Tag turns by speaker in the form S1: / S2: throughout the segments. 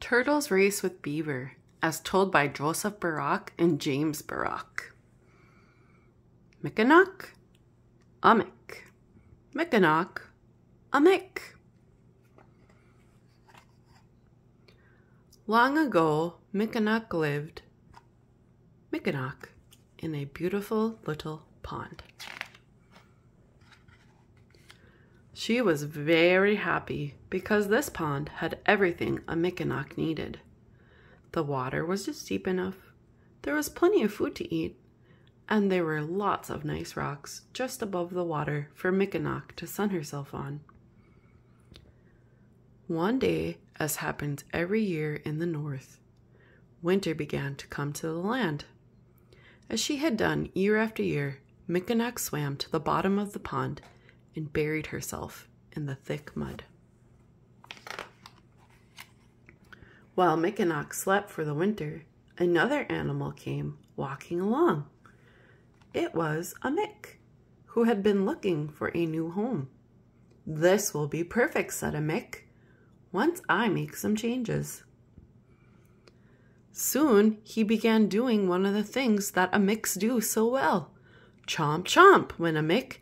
S1: Turtles Race with Beaver, as told by Joseph Barak and James Barak. Mickinock, a Mick. Mickinock, a Mick. Long ago, Mickinock lived, Mickinock, in a beautiful little pond. She was very happy because this pond had everything a Mickinock needed. The water was just deep enough, there was plenty of food to eat, and there were lots of nice rocks just above the water for Mickinock to sun herself on. One day, as happens every year in the north, winter began to come to the land. As she had done year after year, Mickinock swam to the bottom of the pond and buried herself in the thick mud. While Mickinock slept for the winter, another animal came walking along. It was a Mick, who had been looking for a new home. "This will be perfect," said a Mick, "once I make some changes." Soon he began doing one of the things that a Micks do so well. Chomp chomp went a Mick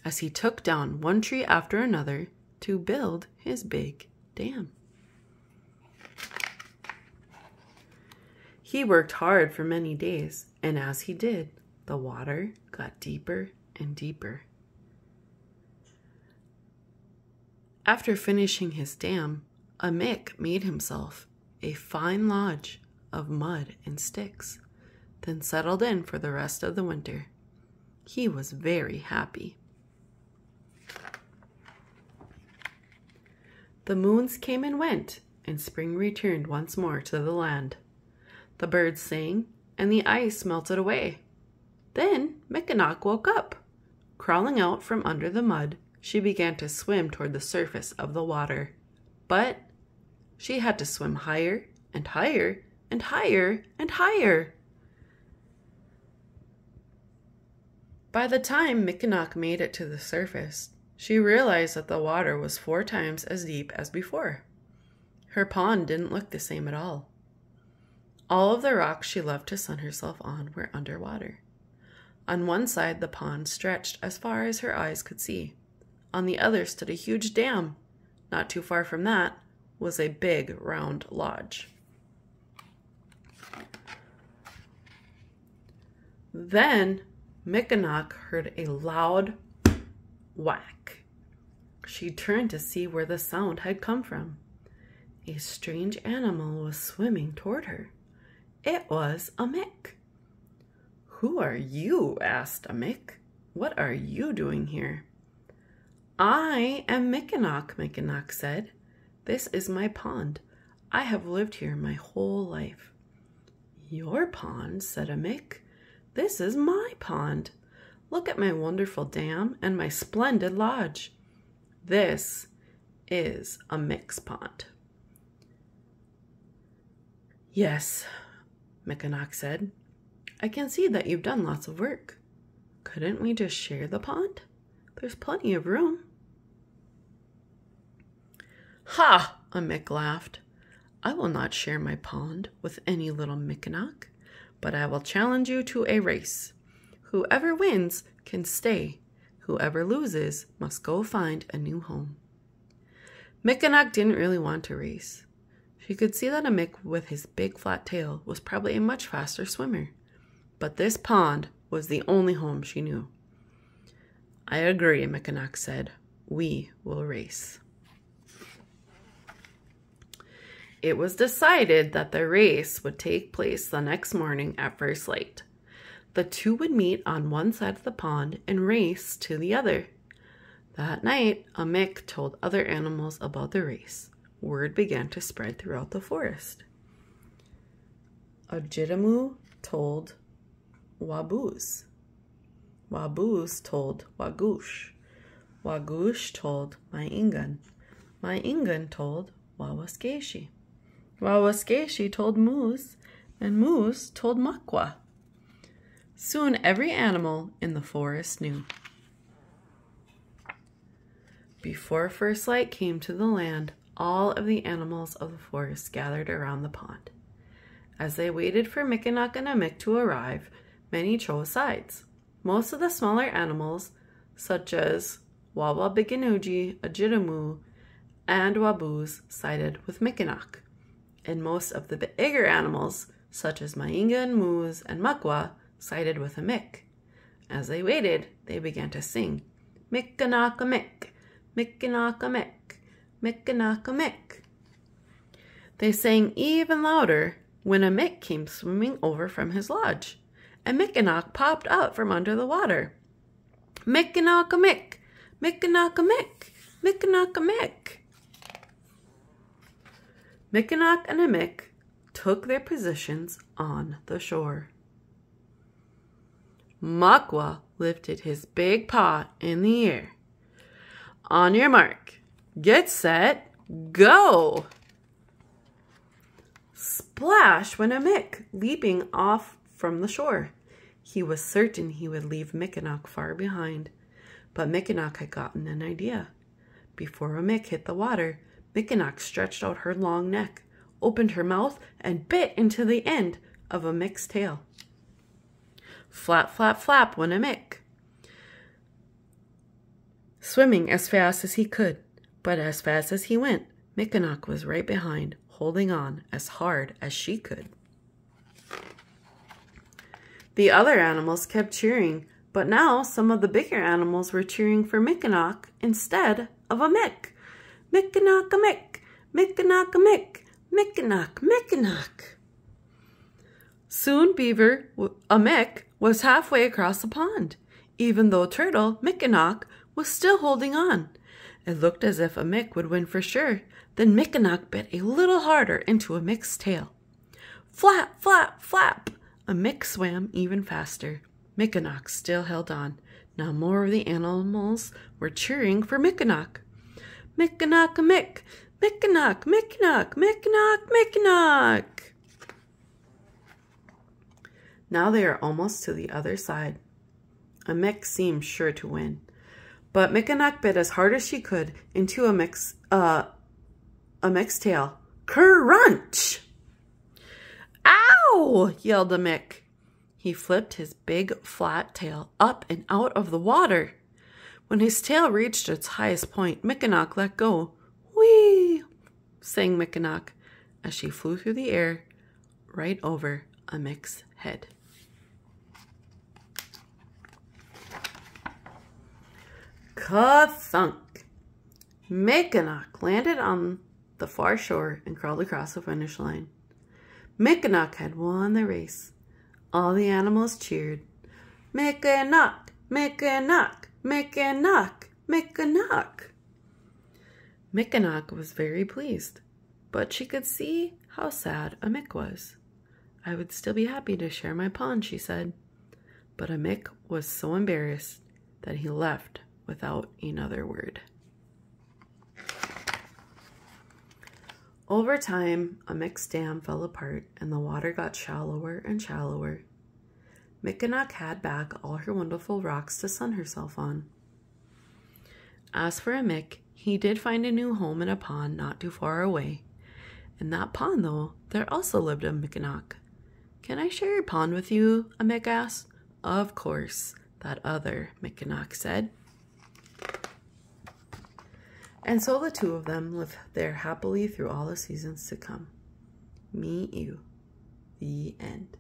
S1: as he took down one tree after another to build his big dam. He worked hard for many days, and as he did, the water got deeper and deeper. After finishing his dam, a Mick made himself a fine lodge of mud and sticks, then settled in for the rest of the winter. He was very happy. The moons came and went, and spring returned once more to the land. The birds sang, and the ice melted away. Then Mickinock woke up. Crawling out from under the mud, she began to swim toward the surface of the water. But she had to swim higher and higher and higher and higher. By the time Mickinock made it to the surface, she realized that the water was 4 times as deep as before. Her pond didn't look the same at all. All of the rocks she loved to sun herself on were underwater. On one side, the pond stretched as far as her eyes could see. On the other stood a huge dam. Not too far from that was a big round lodge. Then Mickinock heard a loud whack. She turned to see where the sound had come from. A strange animal was swimming toward her. It was a Mick. "Who are you?" asked a Mick. "What are you doing here?" "I am Mickinock," Mickinock said. "This is my pond. I have lived here my whole life." "Your pond?" said a Mick. "This is my pond. Look at my wonderful dam and my splendid lodge. This is a Mick's pond." "Yes," Mickinock said. "I can see that you've done lots of work. Couldn't we just share the pond? There's plenty of room." "Ha!" a Mick laughed. "I will not share my pond with any little Mickinock, but I will challenge you to a race. Whoever wins can stay. Whoever loses must go find a new home." Mickinock didn't really want to race. She could see that a Mick with his big flat tail was probably a much faster swimmer. But this pond was the only home she knew. "I agree," Mickinock said. "We will race." It was decided that the race would take place the next morning at first light. The two would meet on one side of the pond and race to the other. That night, a Mick told other animals about the race. Word began to spread throughout the forest. Ojibwe told Waboos. Waboos told Wagoosh. Wagoosh told Maingan. Maingan told Wawaskashi. Wawaskashi told Moose, and Moose told Makwa. Soon every animal in the forest knew. Before first light came to the land, All of the animals of the forest gathered around the pond. As they waited for Mikinak and Amik to arrive, many chose sides. Most of the smaller animals, such as Wawabikinuji, Ajitamu, and Wabuz, sided with Mikinak. And most of the bigger animals, such as Mainga and Moose and Makwa, sided with Amik. As they waited, they began to sing, Mikinak Amik, Mikinak Amik, Mikinak Amik. They sang even louder when Amik came swimming over from his lodge, and Mikinak popped up from under the water. Mikinak Amik, Mikinak Amik, Mikinak Amik. Mikinak and Amik took their positions on the shore. Makwa lifted his big paw in the air. On your mark, get set, go! Splash went Amik, leaping off from the shore. He was certain he would leave Mikinak far behind, but Mikinak had gotten an idea. Before Amik hit the water, Mikinak stretched out her long neck, opened her mouth, and bit into the end of Amik's tail. Flap, flap, flap went Amik, swimming as fast as he could. But as fast as he went, Mikinak was right behind, holding on as hard as she could. The other animals kept cheering, but now some of the bigger animals were cheering for Mikinak instead of Amik. Mikinak, Amik, Mikinak, Amik, Mikinak, Mikinak. Soon Beaver, Amik, was halfway across the pond, even though Turtle, Mikinak, was still holding on. It looked as if Amik would win for sure. Then Mikinak bit a little harder into Amik's tail. Flap, flap, flap! Amik swam even faster. Mikinak still held on. Now more of the animals were cheering for Mikinak. Mikinak, Amik! Mikinak, Mikinak, Mikinak, Mikinak! Now they are almost to the other side. Amik seemed sure to win, but Mikinak bit as hard as she could into Amik's tail. Crunch! Ow! Yelled Amik. He flipped his big flat tail up and out of the water. When his tail reached its highest point, Mikinak let go. Whee! Sang Mikinak as she flew through the air right over Amik's head. Ka-thunk! Mikinak landed on the far shore and crawled across the finish line. Mikinak had won the race. All the animals cheered. Mikinak! Mikinak! Mikinak! Mikinak! Mikinak was very pleased, but she could see how sad Amik was. I would still be happy to share my pond, she said. But Amik was so embarrassed that he left without another word. Over time, Amik's dam fell apart and the water got shallower and shallower. Mikinak had back all her wonderful rocks to sun herself on. As for Amik, he did find a new home in a pond not too far away. In that pond, though, there also lived a Mikinak. Can I share your pond with you? Amik asked. Of course, that other Mikinak said. And so the two of them lived there happily through all the seasons to come. Me, you. The end.